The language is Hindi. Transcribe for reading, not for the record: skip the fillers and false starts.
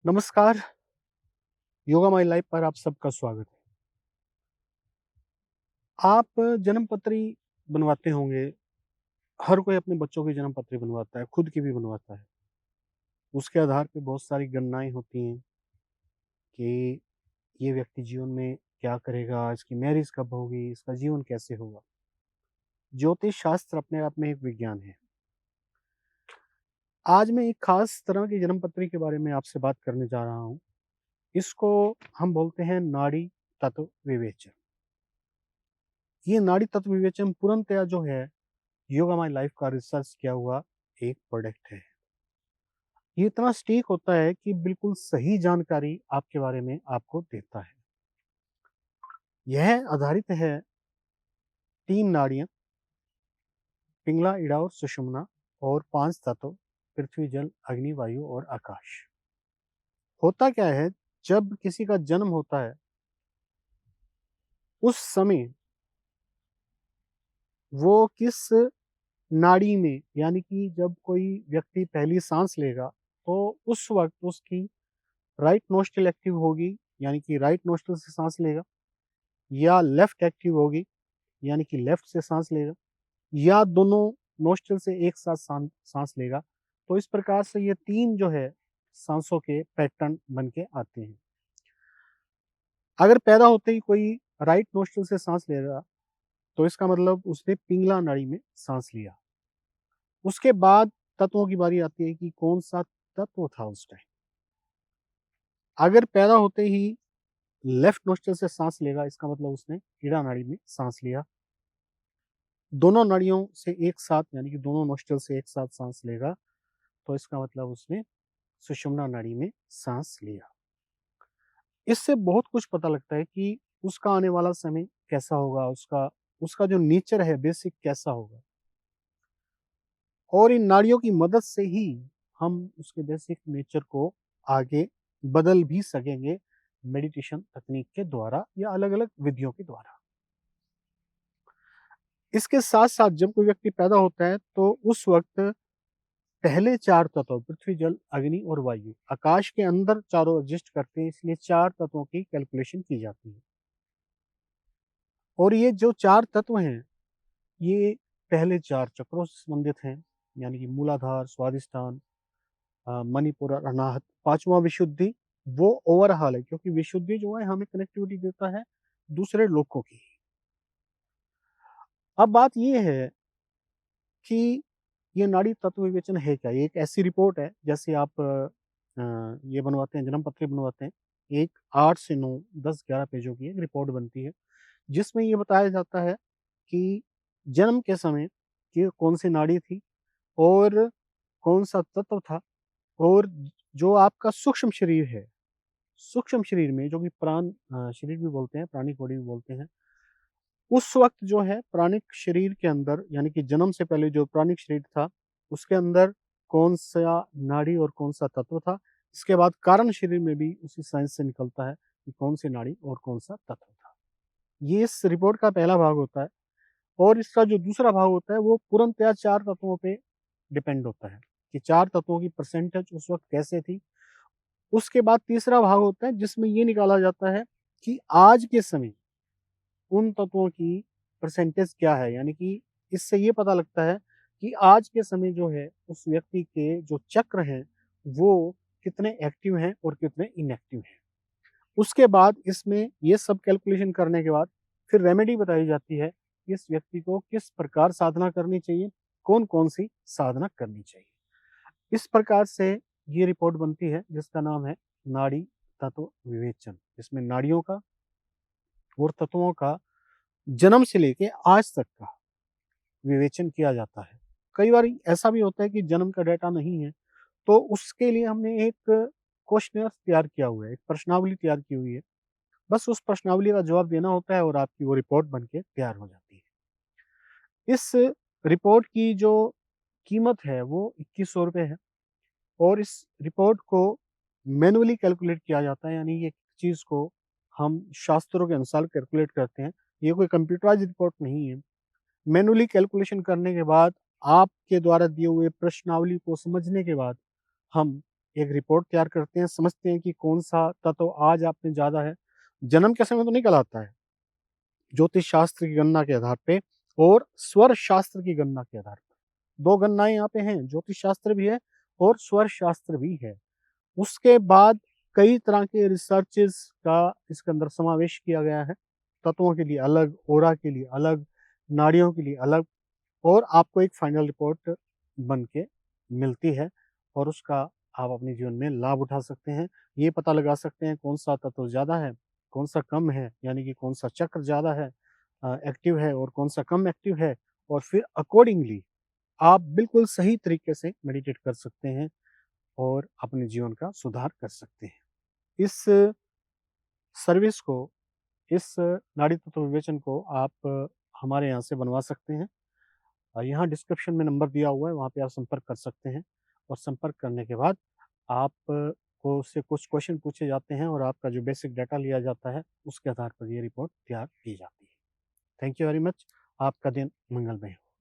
नमस्कार, योगा माई लाइफ पर आप सबका स्वागत है। आप जन्म पत्री बनवाते होंगे, हर कोई अपने बच्चों की जन्म पत्री बनवाता है, खुद की भी बनवाता है। उसके आधार पे बहुत सारी गणनाएँ होती हैं कि ये व्यक्ति जीवन में क्या करेगा, इसकी मैरिज कब होगी, इसका जीवन कैसे होगा। ज्योतिष शास्त्र अपने आप में एक विज्ञान है। आज मैं एक खास तरह की जन्म पत्री के बारे में आपसे बात करने जा रहा हूँ। इसको हम बोलते हैं नाड़ी तत्व विवेचन। ये नाड़ी तत्व विवेचन पूर्णतया जो है योगा माई लाइफ का रिसर्च किया हुआ एक प्रोडक्ट है। ये इतना सटीक होता है कि बिल्कुल सही जानकारी आपके बारे में आपको देता है। यह आधारित है 3 नाड़ियाँ पिंगला, इड़ा और सुषुम्ना और 5 तत्व पृथ्वी, जल, अग्नि, वायु और आकाश। होता क्या है जब किसी का जन्म होता है उस समय वो किस नाड़ी में यानी कि जब कोई व्यक्ति पहली साँस लेगा तो उस वक़्त उसकी राइट नोस्ट्रिल एक्टिव होगी यानी कि राइट नोस्ट्रिल से साँस लेगा या लेफ्ट एक्टिव होगी यानी कि लेफ्ट से साँस लेगा या दोनों नोस्ट्रिल से एक साथ साँस लेगा। तो इस प्रकार से ये 3 जो है साँसों के पैटर्न बन के आते हैं। अगर पैदा होते ही कोई राइट नोस्ट्रिल से साँस लेगा तो इसका मतलब उसने पिंगला नाड़ी में साँस लिया। उसके बाद तत्वों की बारी आती है कि कौन-सा तत्व था उस टाइम। अगर पैदा होते ही लेफ्ट नोस्ट्रिल से साँस लेगा इसका मतलब उसने ईड़ा नाड़ी में साँस लिया। दोनों नाड़ियों से एक साथ यानी कि दोनों नोस्ट्रिल से एक साथ साँस लेगा तो इसका मतलब उसने सुषुम्ना नाड़ी में साँस लिया। इससे बहुत कुछ पता लगता है कि उसका आने वाला समय कैसा होगा, उसका उसका जो नेचर है बेसिक कैसा होगा और इन नाड़ियों की मदद से ही हम उसके बेसिक नेचर को आगे बदल भी सकेंगे मेडिटेशन तकनीक के द्वारा या अलग-अलग विधियों के द्वारा। इसके साथ-साथ जब कोई व्यक्ति पैदा होता है तो उस वक़्त पहले 4 तत्व पृथ्वी, जल, अग्नि और वायु आकाश के अंदर चारों एग्ज़िस्ट करते हैं इसलिए 4 तत्वों की कैलकुलेशन की जाती है। और ये जो 4 तत्व हैं, ये पहले 4 चक्रों से संबंधित हैं, यानी कि मूलाधार, स्वादिष्ठान, मणिपुर और अनाहत। 5वां विशुद्धि, वो ओवरऑल है क्योंकि विशुद्धि जो है हमें कनेक्टिविटी देता है दूसरे लोकों की। अब बात ये है कि ये नाड़ी तत्व विवेचन है क्या? ये एक ऐसी रिपोर्ट है जैसे आप ये बनवाते हैं, जन्म पत्री बनवाते हैं। एक 8 से 9, 10-11 पेजों की एक रिपोर्ट बनती है, जिसमें ये बताया जाता है कि जन्म के समय कि कौन-सी नाड़ी थी और कौन-सा तत्व था और जो आपका सूक्ष्म शरीर है, सूक्ष्म शरीर में जो कि शरीर भी बोलते हैं, प्राणिक बॉडी भी बोलते हैं, उस वक़्त जो है प्राणिक शरीर के अंदर यानी कि जन्म से पहले जो प्राणिक शरीर था, उसके अंदर कौन-सा नाड़ी और कौन-सा तत्व था। इसके बाद कारण शरीर में भी उसी साइंस से निकलता है कि कौन-सी नाड़ी और कौन-सा तत्व था। ये इस रिपोर्ट का पहला भाग होता है और इसका जो दूसरा भाग होता है वो पूर्णतया 4 तत्वों पे डिपेंड होता है, कि 4 तत्वों की परसेंटेज उस वक़्त कैसे थी। उसके बाद तीसरा भाग होता है जिसमें ये निकाला जाता है कि आज के समय उन तत्वों की परसेंटेज क्या है? यानी कि इससे ये पता लगता है कि आज के समय जो है उस व्यक्ति के जो चक्र हैं, वो कितने एक्टिव हैं और कितने इनएक्टिव हैं। उसके बाद इसमें ये सब कैलकुलेशन करने के बाद फिर रेमेडी बताई जाती है, कि इस व्यक्ति को किस प्रकार साधना करनी चाहिए, कौन-कौन सी साधना करनी चाहिए। इस प्रकार से ये रिपोर्ट बनती है जिसका नाम है नाड़ी तत्व विवेचन। इसमें नाड़ियों का और तत्वों का जन्म से लेके आज तक का विवेचन किया जाता है। कई बार ऐसा भी होता है कि जन्म का डाटा नहीं है, तो उसके लिए हमने एक क्वेश्चनर तैयार किया हुआ है, एक प्रश्नावली तैयार की हुई है। बस उस प्रश्नावली का जवाब देना होता है और आपकी वो रिपोर्ट बन के तैयार हो जाती है। इस रिपोर्ट की जो कीमत है वो ₹2100 है और इस रिपोर्ट को मैनुअली कैलकुलेट किया जाता है, यानी ये चीज़ को हम शास्त्रों के अनुसार कैलकुलेट करते हैं। ये कोई कंप्यूटराइज़्ड रिपोर्ट नहीं है। मैनुअली कैलकुलेशन करने के बाद, आपके द्वारा दिए हुए प्रश्नावली को समझने के बाद, हम एक रिपोर्ट तैयार करते हैं, समझते हैं कि कौन-सा तत्व आज आप में ज़्यादा है। जन्म के समय तो निकल आता है, ज्योतिष शास्त्र की गणना के आधार पे और स्वर शास्त्र की गणना के आधार पे। 2 गणनाएँ यहाँ पे हैं, ज्योतिष शास्त्र भी है और स्वर शास्त्र भी है। उसके बाद कई तरह के रिसर्चेज़ का इसके अंदर समावेश किया गया है। तत्वों के लिए अलग, ऑरा के लिए अलग, नाड़ियों के लिए अलग और आपको एक फाइनल रिपोर्ट बन के मिलती है और उसका आप अपने जीवन में लाभ उठा सकते हैं। ये पता लगा सकते हैं कौन-सा तत्व ज़्यादा है, कौन-सा कम है, यानी कि कौन-सा चक्र ज़्यादा है एक्टिव है और कौन-सा कम एक्टिव है और फिर अकॉर्डिंगली आप बिल्कुल सही तरीके से मेडिटेट कर सकते हैं और अपने जीवन का सुधार कर सकते हैं। इस सर्विस को, इस नाड़ी तत्व विवेचन को आप हमारे यहाँ से बनवा सकते हैं। यहाँ डिस्क्रिप्शन में नंबर दिया हुआ है, वहाँ पे आप संपर्क कर सकते हैं और संपर्क करने के बाद आप को उससे कुछ क्वेश्चन पूछे जाते हैं और आपका जो बेसिक डाटा लिया जाता है, उसके आधार पर ये रिपोर्ट तैयार की जाती है। Thank you very much. आपका दिन मंगलमय हो।